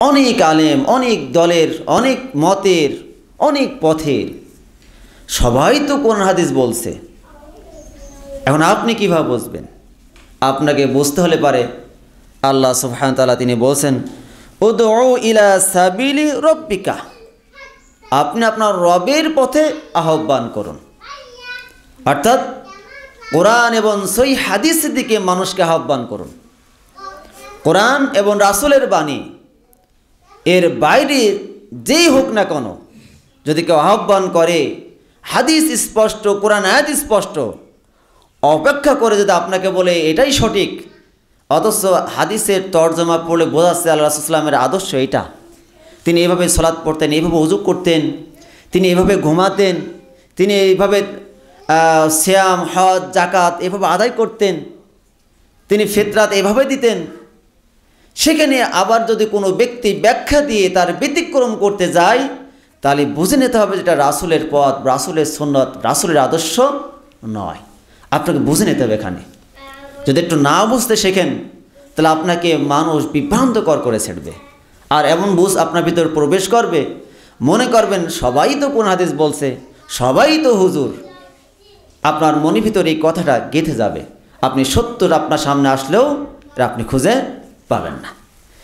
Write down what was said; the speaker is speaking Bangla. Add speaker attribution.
Speaker 1: অনেক আলেম, অনেক দলের, অনেক মতের, অনেক পথের, সবাই তো কোরআন হাদিস বলছে। এখন আপনি কিভাবে বুঝবেন? আপনাকে বুঝতে হলে পারে আল্লাহ সুবহানাহু ওয়া তাআলা তিনি বলছেন, উদউ ইলা সাবিলি রব্বিকা, আপনি আপনার রবের পথে আহ্বান করুন। অর্থাৎ কোরআন এবং সহিহ হাদিসের দিকে মানুষকে আহ্বান করুন। কোরআন এবং রাসূলের বাণী এর বাইরে যেই হোক না কেন, যদি কেউ আহ্বান করে হাদিস স্পষ্ট, কোরআন আয়াত স্পষ্ট, অপেক্ষা করে যদি আপনাকে বলে এটাই সঠিক, অথচ হাদিসের তর্জমা পড়লে বোঝা যাচ্ছে আল্লাহ রাসূলুল্লাহ সাল্লাল্লাহু আলাইহি ওয়াসাল্লামের আদর্শ এটা। তিনি এভাবে সালাত পড়তেন, এইভাবে ওযু করতেন, তিনি এভাবে ঘুমাতেন, তিনি এইভাবে সিয়াম, হজ, যাকাত এভাবে আদায় করতেন, তিনি ফিতরাত এভাবে দিতেন। সেখানে আবার যদি কোনো ব্যক্তি ব্যাখ্যা দিয়ে তার ব্যতিক্রম করতে যায়, তাহলে বুঝে নিতে হবে যেটা রাসূলের পথ, রাসূলের সুন্নত, রাসূলের আদর্শ নয়। আপনাকে বুঝে নিতে হবে। এখানে যদি একটু না বুঝতে শেখেন, তাহলে আপনাকে মানুষ বিভ্রান্তকর করে ছেড়বে। আর এমন বুঝ আপনার ভিতর প্রবেশ করবে, মনে করবেন সবাই তো কোন হাদিস বলছে, সবাই তো হুজুর। আপনার মনের ভিতর এই কথাটা গেঁথে যাবে। আপনি সত্য আপনার সামনে আসলেও আপনি খুঁজে পাবেন না।